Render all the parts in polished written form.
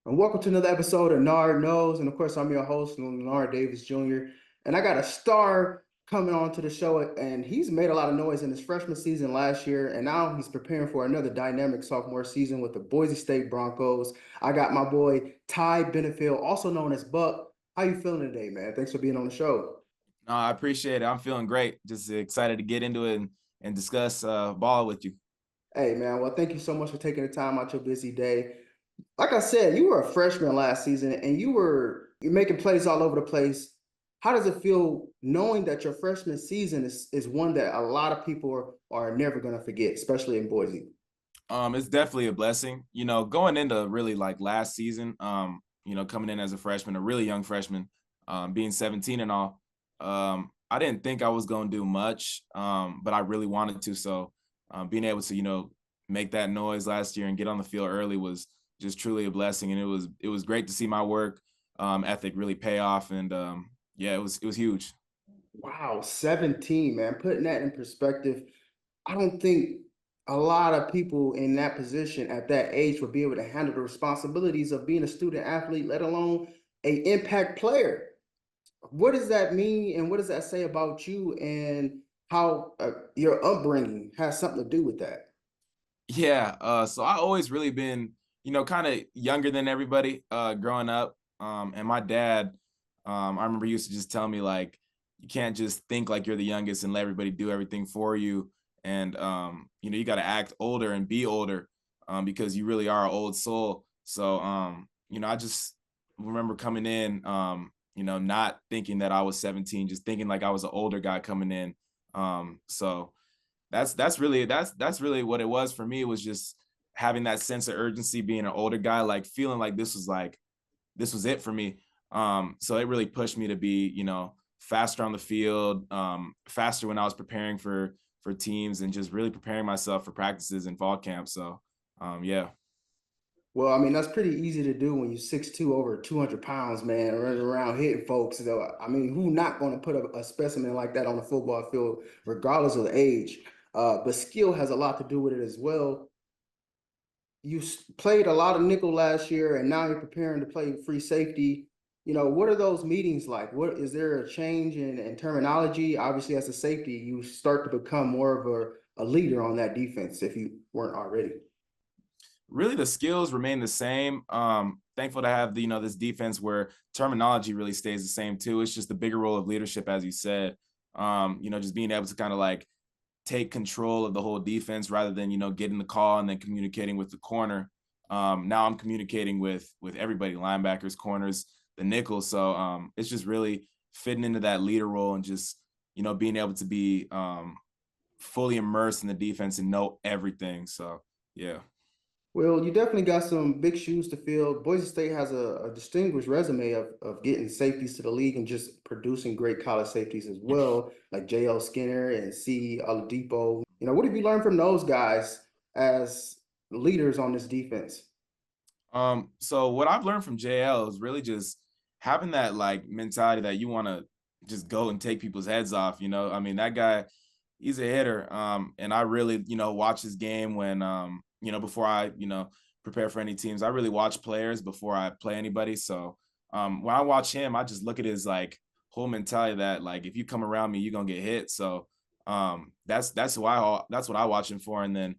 And welcome to another episode of Nard Knows. And of course, I'm your host, Nard Davis Jr. And I got a star coming on to the show, and he's made a lot of noise in his freshman season last year, and now he's preparing for another dynamic sophomore season with the Boise State Broncos. I got my boy Ty Benefield, also known as Buck. How you feeling today, man? Thanks for being on the show. No, I appreciate it. I'm feeling great. Just excited to get into it and discuss ball with you. Hey, man. Well, thank you so much for taking the time out your busy day. Like I said, you were a freshman last season and you're making plays all over the place. How does it feel knowing that your freshman season is one that a lot of people are never going to forget, especially in Boise? It's definitely a blessing. Going into really like last season, coming in as a freshman, a really young freshman, being 17 and all, I didn't think I was going to do much, but I really wanted to. So being able to, make that noise last year and get on the field early was just truly a blessing. And it was great to see my work ethic really pay off. And yeah, it was huge. Wow, 17, man. Putting that in perspective, I don't think a lot of people in that position at that age would be able to handle the responsibilities of being a student athlete, let alone a impact player. What does that mean, and what does that say about you and how your upbringing has something to do with that? Yeah, so I always really been, kind of younger than everybody growing up. And my dad, I remember he used to just tell me like, you can't just think like you're the youngest and let everybody do everything for you. And you got to act older and be older because you really are an old soul. So I just remember coming in, not thinking that I was 17, just thinking like I was an older guy coming in. So that's really what it was for me. It was just having that sense of urgency, being an older guy, like feeling like this was it for me. So it really pushed me to be, faster on the field, faster when I was preparing for teams and just really preparing myself for practices and fall camp. So yeah. Well, I mean, that's pretty easy to do when you're 6'2", over 200 pounds, man, running around hitting folks. So, I mean, who not going to put a specimen like that on the football field, regardless of the age? But skill has a lot to do with it as well. Played a lot of nickel last year, and now you're preparing to play free safety. What are those meetings like? What is there a change in terminology? Obviously, as a safety, you start to become more of a leader on that defense if you weren't already. Really the skills remain the same. Thankful to have this defense where terminology really stays the same too. It's just the bigger role of leadership, as you said. Just being able to kind of like take control of the whole defense rather than getting the call and then communicating with the corner. Now I'm communicating with everybody, linebackers, corners, the nickel. So it's just really fitting into that leader role and just being able to be fully immersed in the defense and know everything. So yeah. Well, you definitely got some big shoes to fill. Boise State has a distinguished resume of getting safeties to the league and just producing great college safeties as well, like J.L. Skinner and Seyi Oladipo. What have you learned from those guys as leaders on this defense? So what I've learned from JL is really just having that like mentality that you want to just go and take people's heads off. I mean, that guy, he's a hitter. And I really, watch his game when before I, prepare for any teams. I really watch players before I play anybody. So when I watch him, I just look at his like whole mentality that like if you come around me, you're gonna get hit. So that's what I watch him for. And then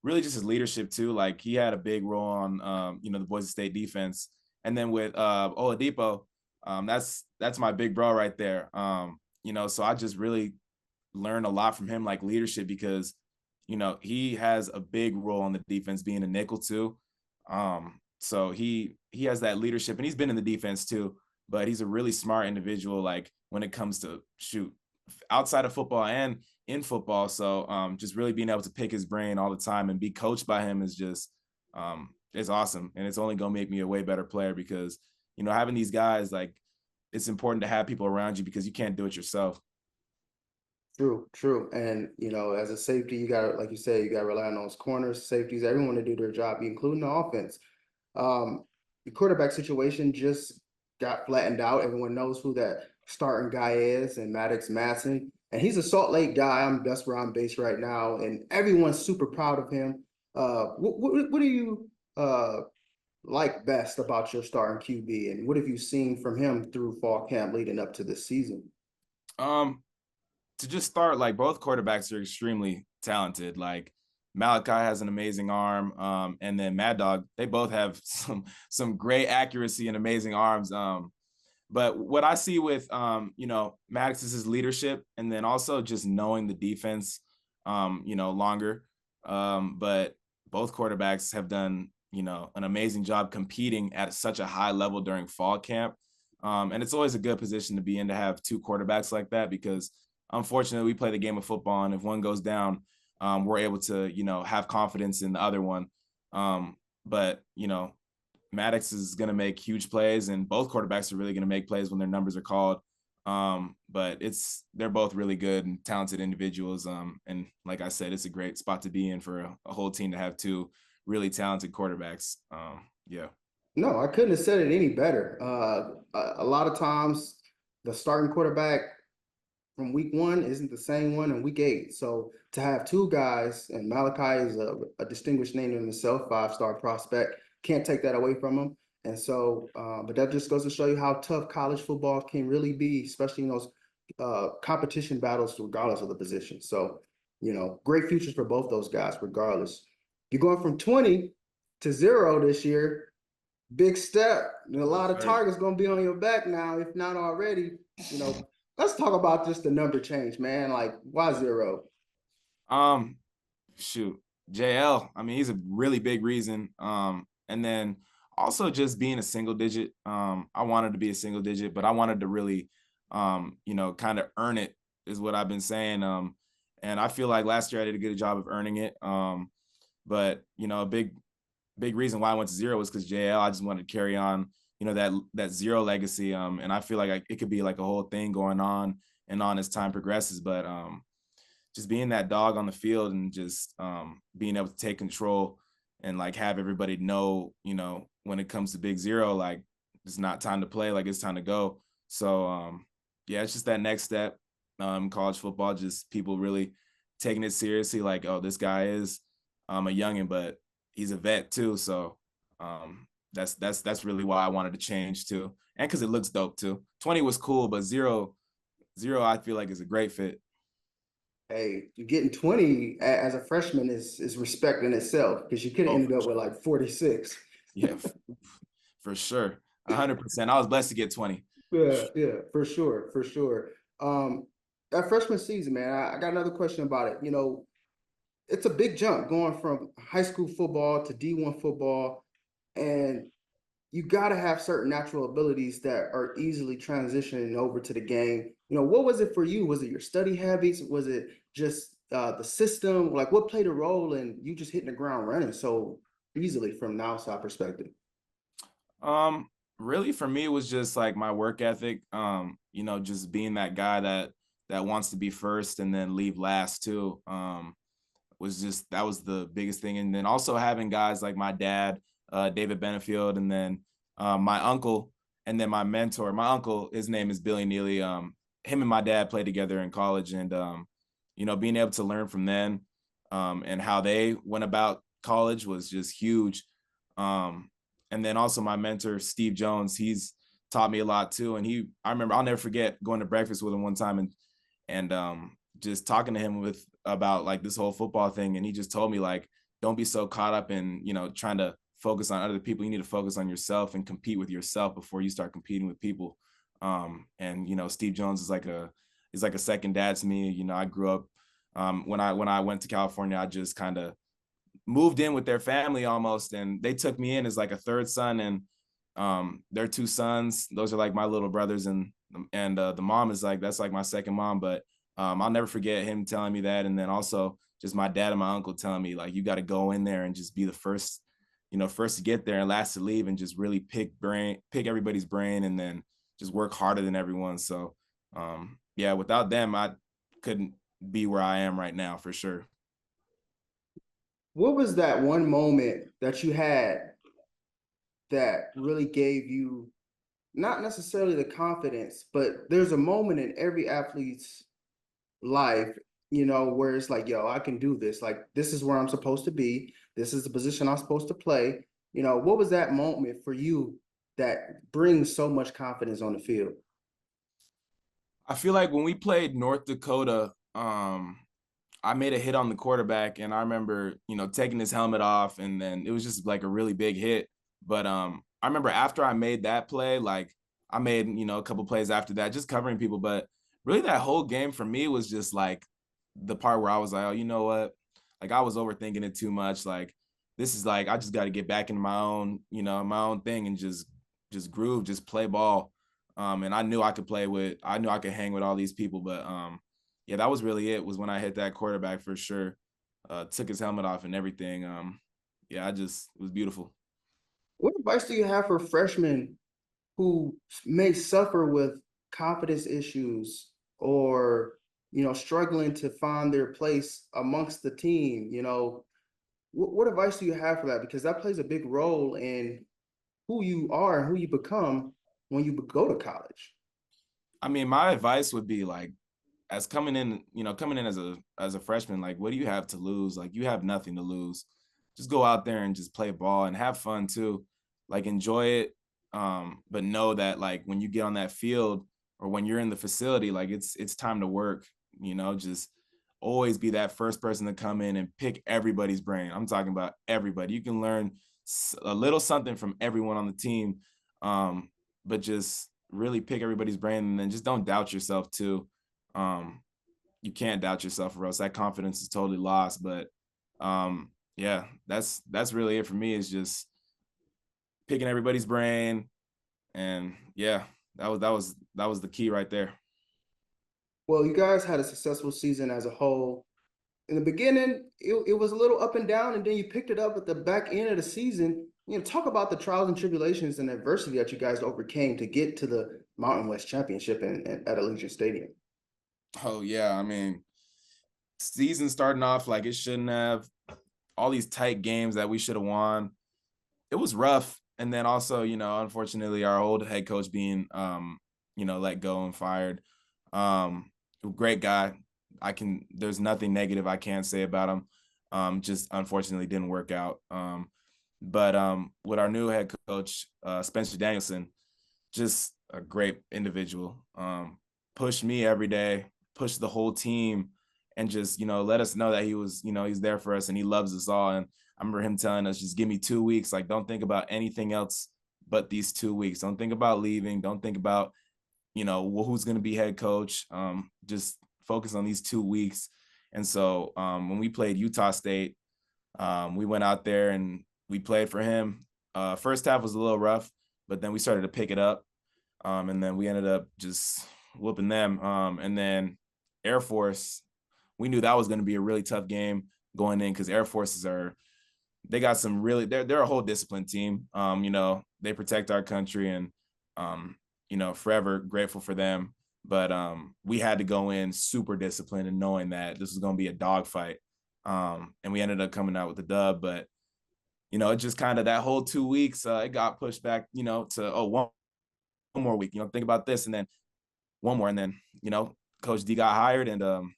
really just his leadership too. Like he had a big role on the Boise State defense. And then with Oladipo, that's my big bro right there. So I just really learned a lot from him, like leadership, because he has a big role on the defense, being a nickel too. So he has that leadership, and he's been in the defense too. But he's a really smart individual, like when it comes to shoot outside of football and in football. So just really being able to pick his brain all the time and be coached by him is just it's awesome, and it's only gonna make me a way better player because having these guys, like, it's important to have people around you because you can't do it yourself. True, true. And, as a safety, you got to, like you said, you got to rely on those corners, safeties, everyone to do their job, including the offense. The quarterback situation just got flattened out. Everyone knows who that starting guy is, and Maddox Matson. And he's a Salt Lake guy. That's where I'm based right now, and everyone's super proud of him. What do you like best about your starting QB, and what have you seen from him through fall camp leading up to this season? Um, to just start, like both quarterbacks are extremely talented. Like Malachi has an amazing arm, and then Mad Dog, they both have some great accuracy and amazing arms. But what I see with Maddox is his leadership, and then also just knowing the defense, longer. But both quarterbacks have done an amazing job competing at such a high level during fall camp. And it's always a good position to be in to have two quarterbacks like that because unfortunately we play the game of football, and if one goes down, we're able to have confidence in the other one. But Maddox is going to make huge plays, and both quarterbacks are really going to make plays when their numbers are called. But they're both really good and talented individuals. And like I said, it's a great spot to be in for a whole team to have two really talented quarterbacks. Yeah. No, I couldn't have said it any better. A lot of times the starting quarterback from week one isn't the same one in week 8. So to have two guys, and Malachi is a distinguished name in himself, 5-star prospect, can't take that away from him. And so, but that just goes to show you how tough college football can really be, especially in those competition battles, regardless of the position. So, great futures for both those guys, regardless. You're going from 20 to 0 this year. Big step. And a lot of targets going to be on your back now, if not already. Let's talk about just the number change, man. Like, why 0? Shoot, JL. I mean, he's a really big reason. And then also just being a single digit. I wanted to be a single digit, but I wanted to really, kind of earn it is what I've been saying. And I feel like last year I did a good job of earning it. But a big reason why I went to 0 was because JL. I just wanted to carry on, that 0 legacy. And I feel like it could be like a whole thing going on and on as time progresses. But just being that dog on the field and just being able to take control and like have everybody know, when it comes to big 0, like it's not time to play, like it's time to go. So yeah, it's just that next step. College football, just people really taking it seriously. Like, oh, this guy is a youngin', but he's a vet too. So that's really why I wanted to change too, and because it looks dope too. 20 was cool, but 0 I feel like is a great fit. Hey, getting 20 as a freshman is respect in itself, because you could have ended up with like 46. Yeah, for sure. 100%. I was blessed to get 20. Yeah, for sure, for sure. That freshman season, man, I got another question about it. It's a big jump going from high school football to D1 football, and you got to have certain natural abilities that are easily transitioning over to the game. What was it for you? Was it your study habits? Was it just the system? Like, what played a role in you just hitting the ground running so easily from an outside perspective? Really for me it was just like my work ethic. Just being that guy that wants to be first and then leave last too. That was the biggest thing. And then also having guys like my dad, David Benefield, and then my uncle, and then my mentor. My uncle, his name is Billy Neely. Him and my dad played together in college, and being able to learn from them and how they went about college was just huge. And then also my mentor, Steve Jones, he's taught me a lot too. And I remember, I'll never forget going to breakfast with him one time and just talking to him about like this whole football thing. And he just told me, like, don't be so caught up in, trying to focus on other people. You need to focus on yourself and compete with yourself before you start competing with people. And Steve Jones is like a second dad to me. I grew up when I went to California, I just kind of moved in with their family almost, and they took me in as like a third son. And their 2 sons, those are like my little brothers, and the mom is like, that's like my second mom. But I'll never forget him telling me that. And then also just my dad and my uncle telling me, like, you got to go in there and just be the first to get there and last to leave, and just really pick everybody's brain, and then just work harder than everyone. So yeah, without them, I couldn't be where I am right now, for sure. What was that one moment that you had that really gave you not necessarily the confidence, but there's a moment in every athlete's life, where it's like, yo, I can do this. Like, this is where I'm supposed to be. This is the position I'm supposed to play. What was that moment for you that brings so much confidence on the field? I feel like when we played North Dakota, I made a hit on the quarterback, and I remember, taking his helmet off, and then it was just like a really big hit. But I remember after I made that play, like I made, a couple plays after that, just covering people. But really, that whole game for me was just like the part where I was like, oh, you know what? Like I was overthinking it too much. Like this is like I just got to get back into my own, my own thing and just groove, just play ball. And I knew I could I knew I could hang with all these people, but yeah, that was really it. Was when I hit that quarterback for sure. Took his helmet off and everything. Yeah, it was beautiful. What advice do you have for freshmen who may suffer with confidence issues or, struggling to find their place amongst the team? What advice do you have for that? Because that plays a big role in who you are and who you become when you go to college. I mean, my advice would be like, as coming in as a freshman, like, what do you have to lose? Like, you have nothing to lose. Just go out there and just play ball and have fun too. Like, enjoy it. But know that like when you get on that field or when you're in the facility, like it's time to work. Just always be that first person to come in and pick everybody's brain. I'm talking about everybody. You can learn a little something from everyone on the team, but just really pick everybody's brain, and then just don't doubt yourself too. um, you can't doubt yourself, or else that confidence is totally lost. But yeah, that's really it for me. Is just picking everybody's brain, and yeah, that was the key right there. Well, you guys had a successful season as a whole. In the beginning, it was a little up and down, and then you picked it up at the back end of the season. Talk about the trials and tribulations and adversity that you guys overcame to get to the Mountain West Championship at Allegiant Stadium. Oh yeah, I mean, season starting off like it shouldn't have. All these tight games that we should have won. It was rough. And then also, unfortunately, our old head coach being, let go and fired. Um, Great guy. There's nothing negative I can't say about him. Just unfortunately didn't work out. But with our new head coach, Spencer Danielson, just a great individual. Pushed me every day, pushed the whole team, and just let us know that he's there for us and he loves us all. And I remember him telling us, just give me 2 weeks. Like, don't think about anything else but these 2 weeks. Don't think about leaving. Don't think about who's going to be head coach. Just focus on these 2 weeks. And so when we played Utah State, we went out there and we played for him. First half was a little rough, but then we started to pick it up. And then we ended up just whooping them. And then Air Force, we knew that was going to be a really tough game going in, because Air Forces they got some really, they're a whole disciplined team. They protect our country, and forever grateful for them. But we had to go in super disciplined and knowing that this was going to be a dogfight. And we ended up coming out with the dub. But it just kind of, that whole 2 weeks, it got pushed back, to one more week. Think about this, and then one more, and then Coach D got hired, and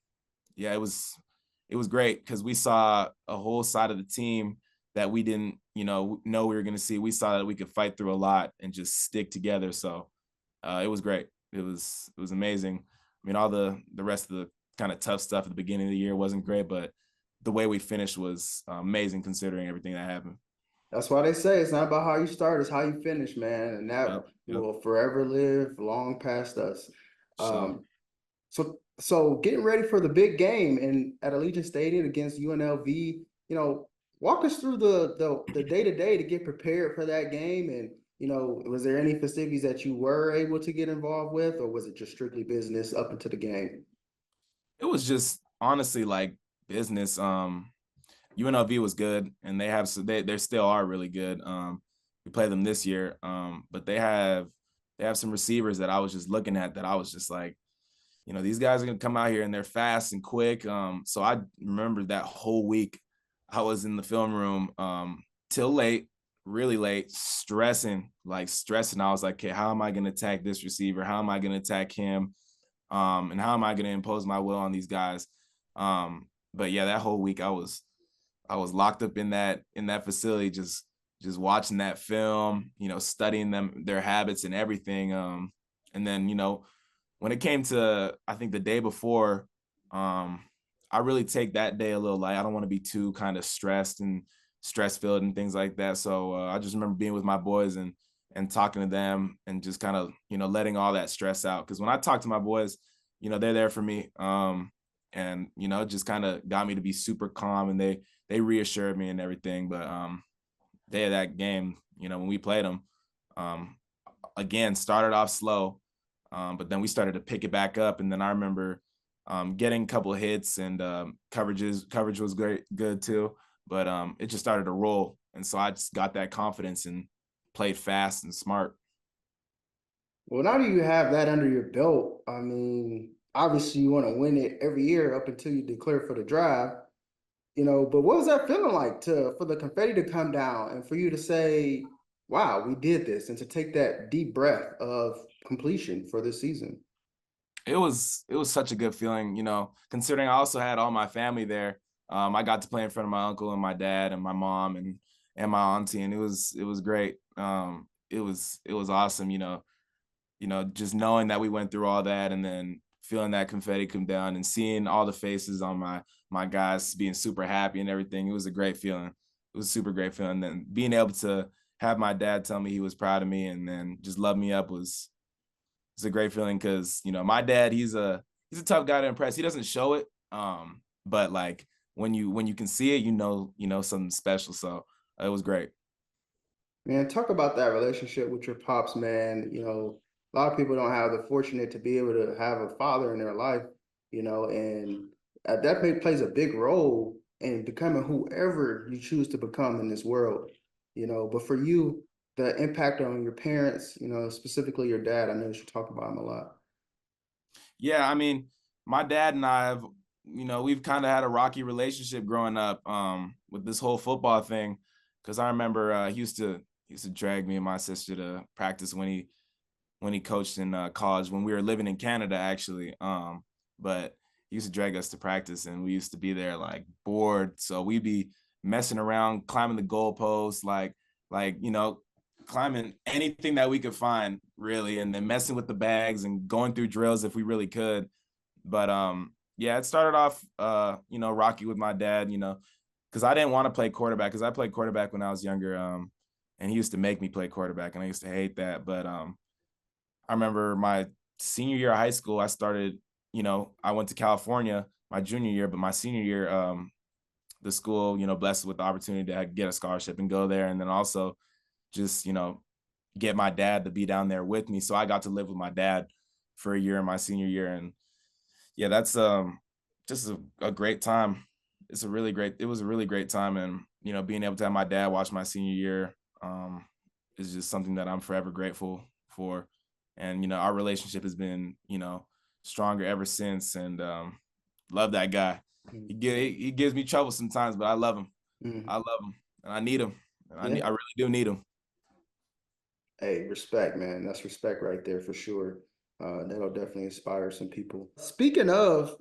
yeah, it was great because we saw a whole side of the team that we didn't know we were going to see. We saw that we could fight through a lot and just stick together. So it was great. It was amazing. I mean, all the rest of the kind of tough stuff at the beginning of the year wasn't great, but the way we finished was amazing considering everything that happened. That's why they say it's not about how you start, it's how you finish, man. And that Yep. will forever live long past us. So So getting ready for the big game and at Allegiant Stadium against UNLV, walk us through the day-to-day to get prepared for that game. And, was there any festivities that you were able to get involved with, or was it just strictly business up into the game? it was just honestly like business. UNLV was good, and they still are really good. We play them this year, but they have some receivers that I was just looking at that I was just like, these guys are gonna come out here and they're fast and quick. So I remember that whole week I was in the film room till late, really late, stressing. I was like, okay, how am I gonna attack this receiver? How am I gonna attack him? And how am I gonna impose my will on these guys? But yeah, that whole week I was locked up in that facility, just just watching that film, studying their habits and everything. And then, when it came to, I think the day before, I really take that day a little light. I don't want to be too kind of stressed and stress filled and things like that. So I just remember being with my boys and talking to them and just kind of, letting all that stress out. Cause when I talk to my boys, they're there for me. And, it just kind of got me to be super calm, and they reassured me and everything. But day of that game, when we played them, um, again, started off slow, but then we started to pick it back up. And then I remember getting a couple of hits, and coverage was good too. But it just started to roll. And so I just got that confidence and played fast and smart. Well, now that you have that under your belt, I mean, obviously you want to win it every year up until you declare for the draft. But what was that feeling like for the confetti to come down and for you to say, wow, we did this, and to take that deep breath of completion for this season? It was such a good feeling, considering I also had all my family there. I got to play in front of my uncle and my dad and my mom and my auntie, and it was great. It was awesome, just knowing that we went through all that, and then feeling that confetti come down and seeing all the faces on my guys being super happy and everything. It was a great feeling. It was a super great feeling. And then being able to have my dad tell me he was proud of me and then just love me up was it's a great feeling, because my dad, he's a tough guy to impress. He doesn't show it, but like when you can see it, something special. So it was great. Man, talk about that relationship with your pops, man. A lot of people don't have the fortunate to be able to have a father in their life, and that plays a big role in becoming whoever you choose to become in this world, But for you, the impact on your parents, specifically your dad, I know you talk about him a lot. Yeah, I mean, my dad and I have, we've kind of had a rocky relationship growing up, with this whole football thing. Because I remember he used to drag me and my sister to practice when he coached in college, when we were living in Canada actually. But he used to drag us to practice, and we used to be there like bored, so we'd be messing around, climbing the goalposts, like climbing anything that we could find really, and then messing with the bags and going through drills if we really could. But yeah, it started off rocky with my dad, because I didn't want to play quarterback, because I played quarterback when I was younger. And he used to make me play quarterback, and I used to hate that. But I remember my senior year of high school, I went to California my junior year, but my senior year, the school, blessed us with the opportunity to get a scholarship and go there. And then also just, get my dad to be down there with me. So I got to live with my dad for a year in my senior year. And yeah, that's just a great time. It was a really great time. And, being able to have my dad watch my senior year is just something that I'm forever grateful for. And, our relationship has been, stronger ever since. And love that guy. He gives me trouble sometimes, but I love him. Mhm. I love him, and I need him. Yeah. I really do need him. Hey, respect, man. That's respect right there for sure. That'll definitely inspire some people. Speaking of,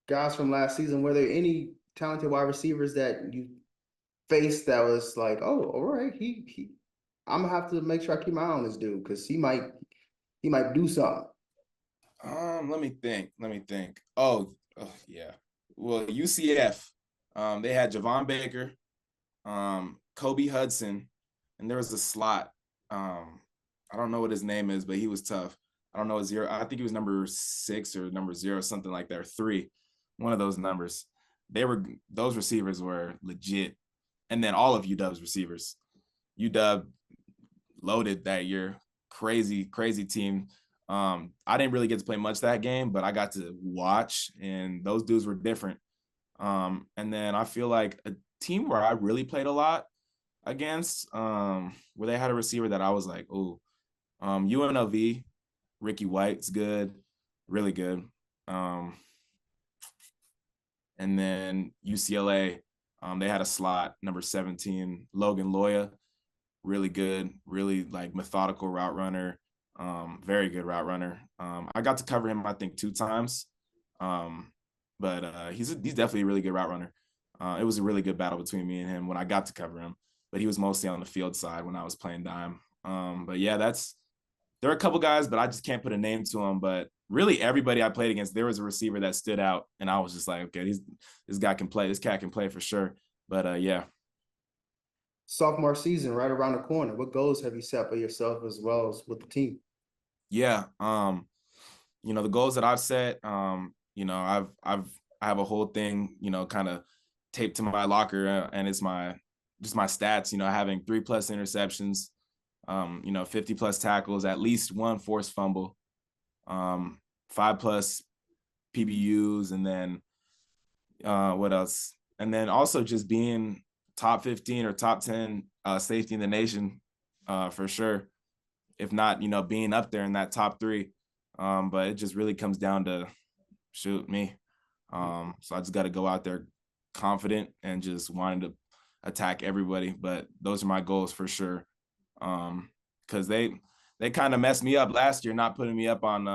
guys from last season, were there any talented wide receivers that you faced that was like, oh, all right, I'm gonna have to make sure I keep my eye on this dude because he might do something. Let me think. Let me think. Oh yeah. Well, UCF, they had Javon Baker, Kobe Hudson, and there was a slot. I don't know what his name is, but he was tough. I don't know his zero. I think he was number 6 or number 0, something like that, or 3, one of those numbers. Those receivers were legit, and then all of UW's receivers. UW loaded that year. Crazy, crazy team. I didn't really get to play much that game, but I got to watch, and those dudes were different. And then I feel like a team where I really played a lot against, where they had a receiver that I was like, oh, UNLV, Ricky White's good, really good. And then UCLA, they had a slot, number 17, Logan Loya, really good, really like methodical route runner, very good route runner. I got to cover him, I think, 2 times, but he's definitely a really good route runner. It was a really good battle between me and him when I got to cover him. but he was mostly on the field side when I was playing dime. But yeah, there are a couple guys, but I just can't put a name to them. But really, everybody I played against, there was a receiver that stood out, and I was just like, okay, this guy can play. This cat can play for sure. But yeah. Sophomore season right around the corner. What goals have you set for yourself as well as with the team? Yeah. The goals that I've set, I have a whole thing, kind of taped to my locker, and it's just my stats, having 3+ interceptions, 50+ tackles, at least one forced fumble, 5+ PBUs, and then what else? And then also just being top 15 or top 10 safety in the nation, for sure. If not, being up there in that top 3. But it just really comes down to shoot me. So I just got to go out there confident and just wanting to attack everybody. But those are my goals for sure. Because they kind of messed me up last year, not putting me up on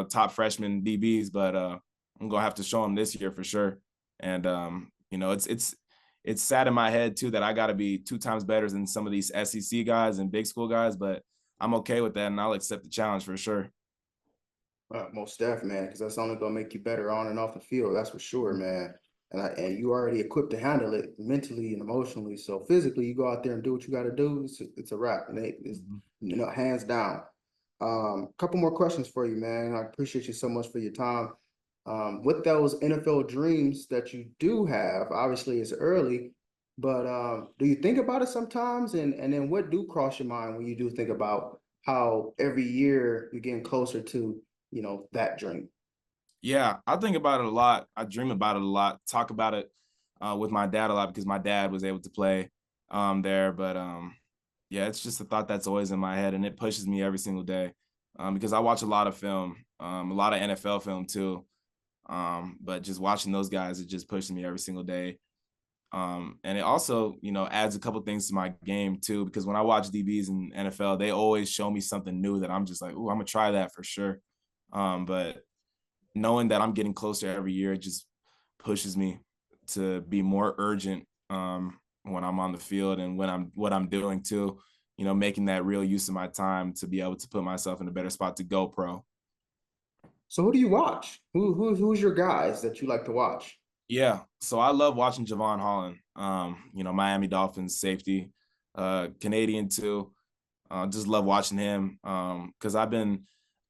top freshman DBs. But I'm gonna have to show them this year for sure. And it's sad in my head too that I got to be 2 times better than some of these SEC guys and big school guys. But I'm okay with that, and I'll accept the challenge for sure. Most definitely, man, because that's only gonna make you better on and off the field. That's for sure, man. And you already equipped to handle it mentally and emotionally. So physically, you go out there and do what you got to do. It's a wrap, and it's hands down. Couple more questions for you, man. I appreciate you so much for your time. With those NFL dreams that you do have, obviously it's early, but do you think about it sometimes? And then what do cross your mind when you do think about how every year you're getting closer to that dream? Yeah, I think about it a lot. I dream about it a lot. Talk about it with my dad a lot because my dad was able to play there. But yeah, it's just a thought that's always in my head, and it pushes me every single day because I watch a lot of film, a lot of NFL film too. But just watching those guys, it just pushes me every single day. And it also, adds a couple things to my game too, because when I watch DBs in NFL, they always show me something new that I'm just like, oh, I'm gonna try that for sure. But knowing that I'm getting closer every year, it just pushes me to be more urgent when I'm on the field and what I'm doing too, making that real use of my time to be able to put myself in a better spot to go pro. So who do you watch? Who's your guys that you like to watch? Yeah, so I love watching Javon Holland, Miami Dolphins safety, Canadian too. Just love watching him because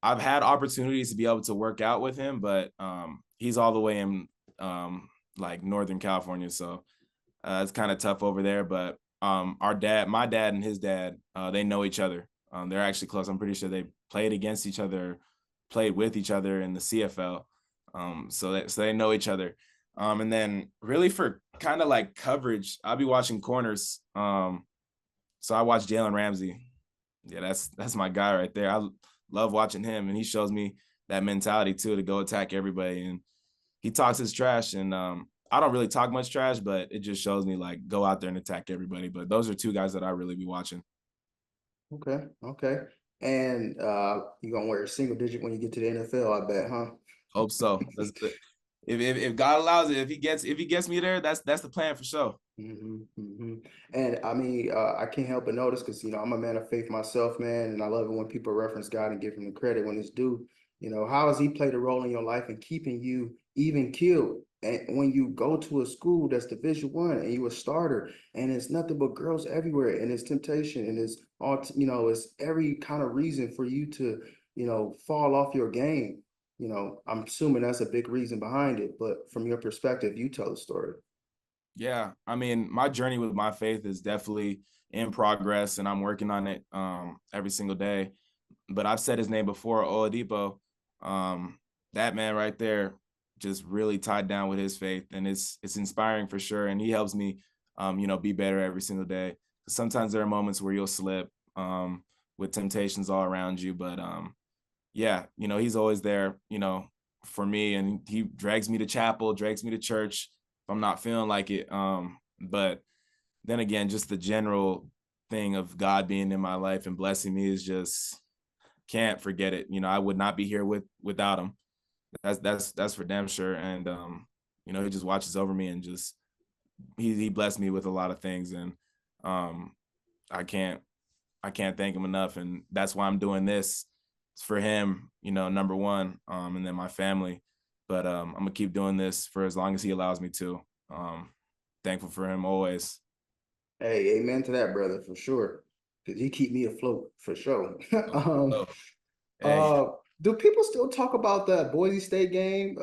I've had opportunities to be able to work out with him, but he's all the way in like Northern California, so it's kind of tough over there. But my dad and his dad, they know each other. They're actually close. I'm pretty sure they played against each other, played with each other in the CFL. So they know each other. And then really for kind of like coverage, I'll be watching corners. So I watch Jalen Ramsey. Yeah, that's my guy right there. I love watching him, and he shows me that mentality too to go attack everybody. And he talks his trash, and I don't really talk much trash, but it just shows me like go out there and attack everybody. But those are 2 guys that I really be watching. Okay. And you're gonna wear a single digit when you get to the NFL, I bet, huh? Hope so. If God allows it, if he gets me there, that's the plan for sure. And I mean, I can't help but notice because I'm a man of faith myself, man, and I love it when people reference God and give him the credit when it's due. How has he played a role in your life in keeping you even killed? And when you go to a school that's Division 1 and you a starter, and it's nothing but girls everywhere, and it's temptation, and it's all it's every kind of reason for you to fall off your game. I'm assuming that's a big reason behind it, but from your perspective, you tell the story. Yeah, I mean, my journey with my faith is definitely in progress, and I'm working on it every single day. But I've said his name before, Oladipo. That man right there, just really tied down with his faith, and it's inspiring for sure. And he helps me, be better every single day. Sometimes there are moments where you'll slip with temptations all around you, but yeah, he's always there, for me, and he drags me to chapel, drags me to church if I'm not feeling like it. But then again, just the general thing of God being in my life and blessing me is just can't forget it. I would not be here without him. That's for damn sure. And he just watches over me and just he blessed me with a lot of things. And I can't thank him enough, and that's why I'm doing this. It's for him, number one, and then my family. But I'm gonna keep doing this for as long as he allows me to. Thankful for him always. Hey, amen to that, brother, for sure. Because he keep me afloat for sure. um, Oh, hey, uh, do people still talk about that Boise State game?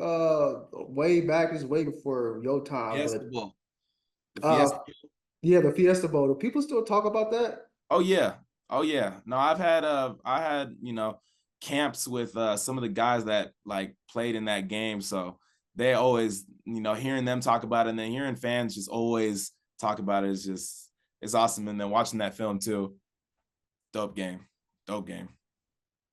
Way back, is way before your time, Fiesta but Bowl. The uh, Fiesta. yeah, the Fiesta Bowl. Do people still talk about that? Oh yeah. Oh yeah. No, I had camps with some of the guys that like played in that game. So they always, hearing them talk about it and then hearing fans just always talk about it is just it's awesome. And then watching that film too. Dope game. Dope game.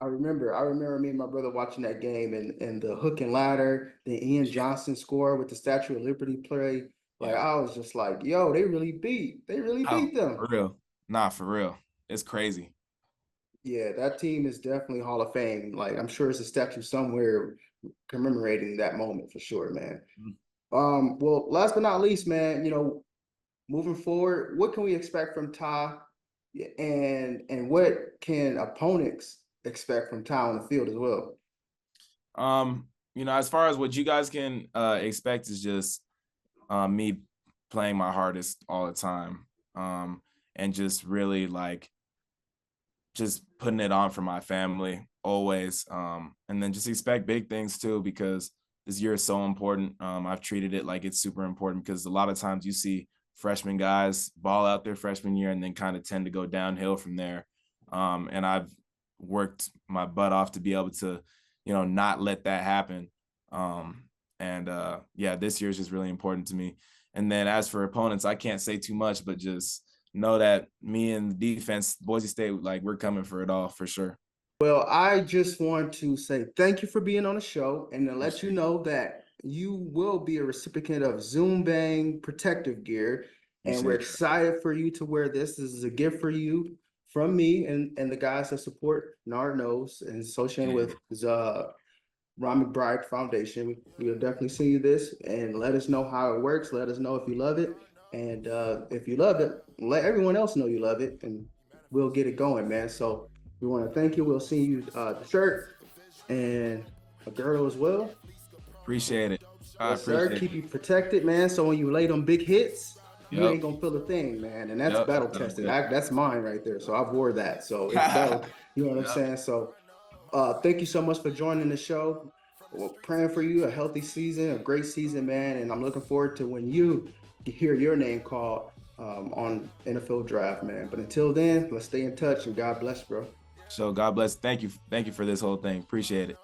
I remember me and my brother watching that game and the hook and ladder, the Ian Johnson score with the Statue of Liberty play. Like Yeah. I was just like, yo, they really Oh, beat them. for real. Nah, for real. It's crazy. Yeah, that team is definitely Hall of Fame. Like I'm sure it's a statue somewhere commemorating that moment for sure, man. Mhm. Well, last but not least, man, moving forward, what can we expect from Ty, and what can opponents expect from Ty on the field as well? As far as what you guys can expect is just me playing my hardest all the time. And just really like just putting it on for my family always. And then just expect big things too, because this year is so important. I've treated it like it's super important because a lot of times you see freshman guys ball out their freshman year and then kind of tend to go downhill from there. And I've worked my butt off to be able to, not let that happen. Yeah, this year is just really important to me. And then as for opponents, I can't say too much, but just know that me and the defense, Boise State, like we're coming for it all for sure. Well, I just want to say thank you for being on the show and to let you Appreciate it. know that you will be a recipient of Zoom Bang protective gear. And we're Appreciate it. excited for you to wear this. This is a gift for you from me and the guys that support Nard Nose and associated Yeah. with Ron McBride Foundation. We'll definitely send you this and let us know how it works. Let us know if you love it. And if you love it, let everyone else know you love it and we'll get it going, man. So we want to thank you. We'll send you the shirt and a girdle as well. Appreciate it. I Yes, sir. appreciate Keep it. you protected, man. So when you lay them big hits, you Yep. ain't gonna feel a thing, man. And that's Yep. battle Sounds tested. good. That's mine right there. So I've wore that. So it's battle. You know what I'm Yep. saying? So thank you so much for joining the show. We're praying for you a healthy season, a great season, man. And I'm looking forward to when you hear your name called on NFL draft, man. But until then, let's stay in touch and God bless, bro. So God bless. Thank you. Thank you for this whole thing. Appreciate it.